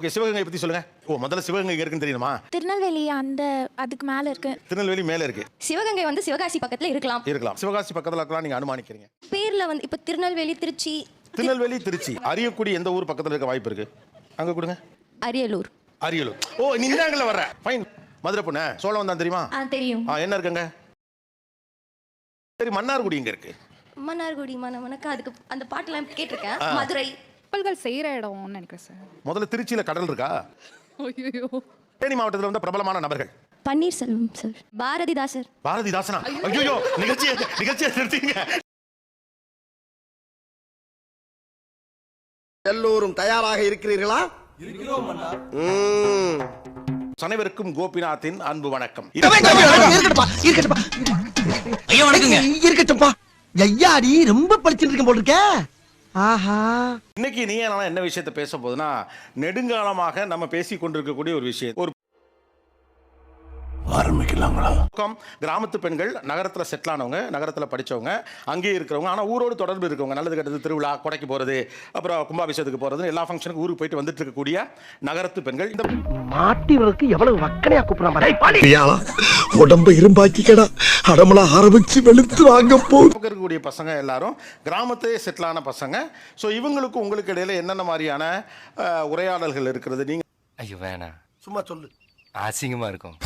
Okay, Sivaganga பத்தி சொல்லுங்க. முதல்ல சிவகங்கை இருக்குன்னு தெரியுமா? திருநெல்வேலி அதுக்கு மேல இருக்கு. திருநெல்வேலி மேல இருக்கு. சிவகங்கை சிவகாசி பக்கத்துல இருக்கலாம். சிவகாசி பக்கத்துல இருக்கலாம் நீங்க அனுமானிக்கிறீங்க. பேர்ல இப்ப திருநெல்வேலி திருச்சி அரியக்குடி எந்த ஊர் பக்கத்துல இருக்க வாய்ப்பு இருக்கு? அங்க கொடுங்க. அரியலூர். ஓ, நீ இந்தாங்கல வர்ற. ஃபைன். மதுரை பொண்ணு சோழம் தான் தெரியுமா? தெரியும். என்ன இருக்குங்க? சரி, மன்னார்குடி எங்க இருக்கு? மன்னார்குடி மனமனக்கு அதுக்கு அந்த பாட்டுலாம் கேட்டிருக்கேன். மதுரை. கப்பல்கள் செய்யற இடம்னு நினைக்கிறேன் சார். முதல்ல திருச்சியில கடல் இருக்கா? ஐயோ. தேனி மாவட்டத்தில் வந்த பிரபலமான நபர்கள். பன்னீர்செல்வம் சார். பாரதிதாசர். பாரதிதாசனா? ஐயோ, நிகழ்ச்சியை நிறுத்திங்க. எல்லோரும் தயாராக இருக்கிறீர்களா? அனைவருக்கும் கோபிநாத்தின் அன்பு வணக்கம். இருக்கட்டும்பா. ஐயாடி ரொம்ப படிச்சுட்டு இருக்க போல இருக்க. ஆஹா. இன்னைக்கு நீ என்ன விஷயத்தை பேச போதுன்னா, நெடுங்காலமாக நம்ம பேசிக் கொண்டிருக்கக்கூடிய ஒரு விஷயம். ஒரு ஆரம்பிக்கலாங்களா? கிராமத்து பெண்கள் நகரத்தில் செட்டில் ஆனவங்க, நகரத்தில் படித்தவங்க, அங்கேயே இருக்கிறவங்க, ஆனால் ஊரோடு தொடர்பு இருக்கவங்க, நல்லது கெட்டது, திருவிழா, கொடைக்கு போகிறது, அப்புறம் கும்பாபிஷேகத்துக்கு போகிறது, எல்லா ஃபங்க்ஷனுக்கு ஊருக்கு போயிட்டு வந்துட்டு இருக்கக்கூடிய நகரத்து பெண்கள். இந்த மாட்டிவருக்கு எவ்வளவு வக்கனையா கூப்பிடுறாங்க. உடம்ப இரும்பாக்கிக்கடா, அடமலா ஆரம்பிச்சு வெளுத்து வாங்க இருக்கக்கூடிய பசங்க எல்லாரும் கிராமத்திலே செட்டில் ஆன பசங்க. ஸோ இவங்களுக்கு உங்களுக்கு இடையில என்னென்ன மாதிரியான உரையாடல்கள் இருக்கிறது? நீங்க ஐயோ வேணாம், சும்மா சொல்லு. அசிங்கமா இருக்கும்.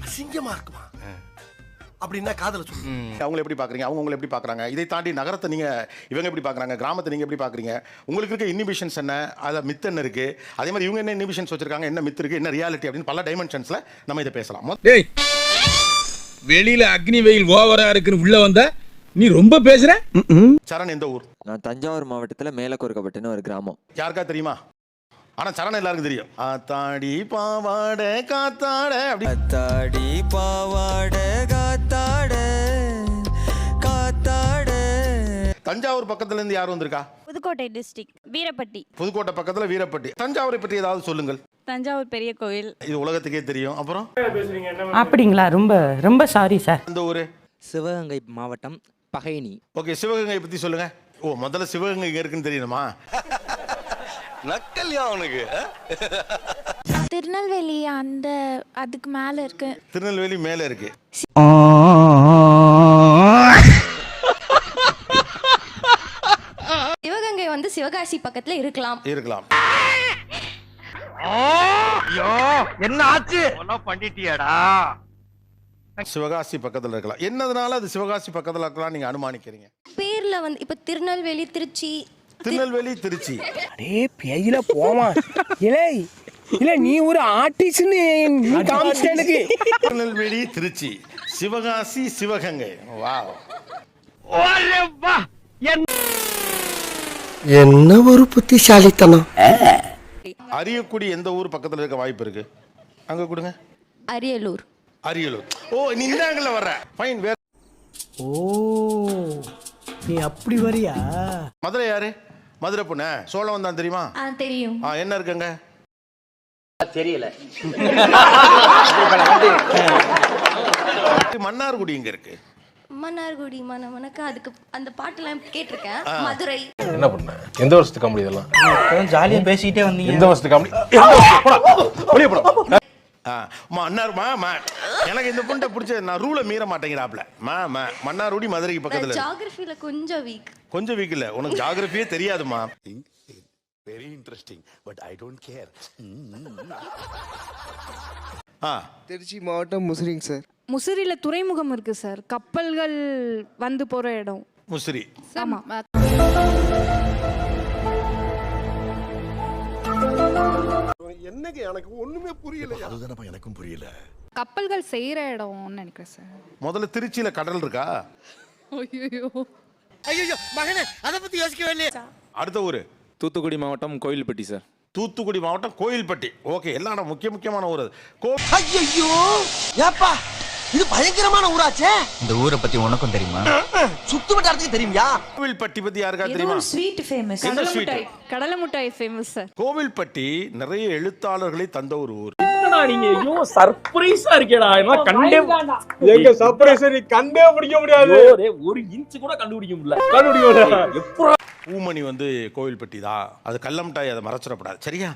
அசிங்கமா இருக்குமா? அப்படின்னா காதல சொல்லு. அவங்களை எப்படி பாக்குறீங்க, அவங்க உங்களை எப்படி பாக்குறாங்க? இதை தாண்டி நகரத்தை நீங்க இவங்க எப்படி பாக்குறாங்க, கிராமத்தை நீங்க எப்படி பாக்குறீங்க? உங்களுக்கு இருக்க இன்ஹிபிஷன்ஸ் என்ன, அத மித் என்ன இருக்கு, அதே மாதிரி இவங்க என்ன இன்ஹிபிஷன்ஸ் வச்சிருக்காங்க, என்ன மித் இருக்கு, என்ன ரியாலிட்டி அப்படின்னு பல டைமென்ஷன்ஸ்ல நம்ம இதை பேசலாம். டேய், வெளியில அக்னி வெயில் ஓவரா இருக்குன்னு உள்ள வந்தா நீ ரொம்ப பேசுற. சரண் எந்த ஊர்? நான் தஞ்சாவூர் மாவட்டத்துல மேலக்கோர்க்கப்பட்டுன்னு ஒரு கிராமம். யாருக்கா தெரியுமா? ஆனா சரண் எல்லாருக்கும் தெரியும். ஆத்தாடி பாவாட காத்தாட அப்படி. ஆத்தாடி பாவாட காத்தாட காத்தாட. தஞ்சாவூர் பக்கத்துல இருந்து யார் வந்திருக்கா? புதுக்கோட்டை டிஸ்ட்ரிக்ட் வீரப்பட்டி. புதுக்கோட்டை பக்கத்துல வீரப்பட்டி. தஞ்சாவூரை பற்றி ஏதாவது சொல்லுங்கள். தஞ்சாவூர் பெரிய கோயில், இது உலகத்துக்கே தெரியும். அப்புறம் அப்படிங்களா? ரொம்ப ரொம்ப சாரி சார். இந்த ஊரு சிவகங்கை மாவட்டம் பகைனி. ஓகே, சிவகங்கை பத்தி சொல்லுங்க. முதல்ல சிவகங்கை எங்க இருக்குன்னு தெரியுமா? நக்கல்யா அவனுக்கு. திருநெல்வேலி அதுக்கு மேல இருக்கு. திருநெல்வேலி மேல இருக்கு. சிவகங்கை சிவகாசி பக்கத்துல இருக்கலாம். என்ன ஆச்சு? பண்ணிட்டியாடா? சிவகாசி பக்கத்துல இருக்கலாம். என்னதுனால அது சிவகாசி பக்கத்துல இருக்கலாம் நீங்க அனுமானிக்கிறீங்க? பேர்ல இப்ப திருநெல்வேலி திருச்சி. அடே பேயில போமா. இல்ல நீ ஒரு ஆர்டிஸ்ட்னு நீ காமிச்சிட்ட எனக்கு. திருநெல்வேலி திருச்சி, சிவகாசி சிவகங்கை. வாவ். என்ன ஒரு புத்திசாலித்தனம். அரியக்குடி எந்த ஊர் பக்கத்துல இருக்க வாய்ப்பு இருக்கு? அங்க கொடுங்க. அரியலூர். ஓ, நீ இந்தாங்கல வர்ற. ஃபைன். வேற. ஓ, நீ அப்படி வரியா? மதுரை யாரு? மதுரை பொண்ணு சோழம் தான் தெரியுமா? தெரியும். என்ன இருக்குங்க? தெரியல. மன்னார்குடி எங்க இருக்கு? மன்னார்குடி மனமனக்கு அதுக்கு அந்த பாட்டுலாம் கேட்டிருக்கேன். மதுரை. என்ன பண்ண? எந்த வருஷத்துக்கு காமெடி இதெல்லாம்? ஜாலியா பேசிட்டே வந்தீங்க. எந்த வருஷத்துக்கு காமெடி? எனக்கு இந்த பொண்ணை பிடிச்ச, நான் ரூலை மீற மாட்டேங்கிறாப்ல. மன்னார்குடி மதுரைக்கு பக்கத்துல. ஜியோகிராஃபில கொஞ்சம் வீக் இல்ல, உனக்கு ஜியோகிராஃபியே தெரியாதுமா. Very interesting, but I don't care. Trichy மாவட்டம் முசிறிங்க சார். முசிறில துறைமுகம் இருக்கு சார். கப்பல்கள் வந்து போற இடம் முசிறி. ஆமா. என்னங்க எனக்கு ஒண்ணுமே புரியல. அதுதான் எனக்கும் புரியல. கப்பல்கள் செய்யற இடம்னு நினைக்கிறேன் சார். முதல்ல திருச்சியில கடல் இருக்கா? ஐயோ மகனே, அத பத்தி யோசிக்கவே இல்லையா? அடுத்த ஊரு தூத்துக்குடி மாவட்டம் கோயில்பட்டி சார். தூத்துக்குடி மாவட்டம் கோயில்பட்டி. ஓகே, எல்லாம் முக்கியமான ஊர் அது. ஐயோ ஏப்பா, இது பயங்கரமான ஊராச்சே. இந்த ஊரை பத்தி உனக்கும் தெரியுமா? சுத்து வட்டாரத்துக்கு தெரியுமா? கோவில்பட்டி பத்தி யாருக்கா தெரியுமா? Sweet famous. கடலை மிட்டாய் ஃபேமஸ் சார். கோவில்பட்டி நிறைய எழுத்தாளர்களை தந்த ஒரு ஊர். என்னடா நீங்க ஐயோ சர்ப்ரைஸா இருக்கேடா என்ன கண்டே எங்க சர்ப்ரைஸ் நீ கண்டே பிடிக்க முடியாது. ஒரு இன்ச் கூட கண்டுபிடிக்க முடியல. எப்போ பூமணி வந்து கோவில்பட்டி தான், அது கல்லமிட்டாய், அதை மறைச்சிடக்கூடாது. சரியா?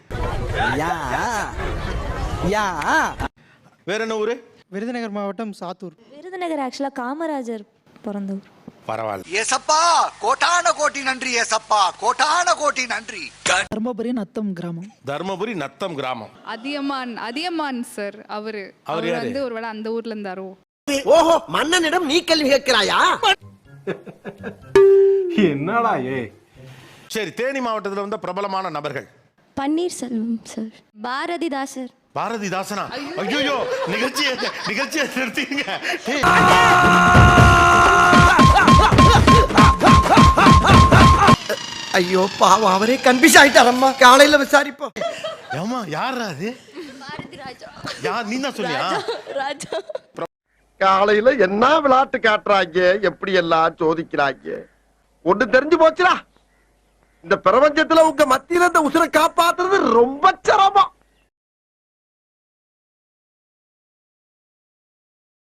வேற என்ன ஊரு? விருதுநகர் மாவட்டம் சாத்தூர். விருதுநகர் ஆக்சுவலாக காமராஜர் பிறந்த ஊர். பரவாயில்ல. ஏசப்பா கோட்டான கோட்டி நன்றி, ஏசப்பா கோட்டான கோட்டி நன்றி. தர்மபுரி நத்தம் கிராமம். தர்மபுரி நத்தம் கிராமம். அதியமான் சார் அவரு அவர் யாரு? வந்து ஒருவேளை அந்த ஊர்ல இருந்தாரோ. ஓஹோ, மன்னனிடம் நீ கேள்வி கேட்கிறாயா? என்னடா சரி, தேனி மாவட்டத்தில் வந்த பிரபலமான நபர்கள். பன்னீர்செல்வம் சார். பாரதிதாசர். பாரதிதாசனா? ஐயோ, நிகழ்ச்சியை நிறுத்திங்க. ஐயோ பாவம், அவரே கன்ஃபியூஸ் ஆயிட்டாரம்மா. காலையில விசாரிப்போம். ஏமா யாரா அது? பாரதி ராஜா. யார்? நீ தான் சொல்லியா? ராஜா. காலையில என்ன விளையாட்டு காட்டுறாங்க, எப்படி எல்லாம் சோதிக்கிறாங்க. ஒண்ணு தெரிஞ்சு போச்சுடா, இந்த பிரபஞ்சத்துல உங்க மத்தியில இந்த உசுரை காப்பாத்துறது ரொம்ப சிரமம்.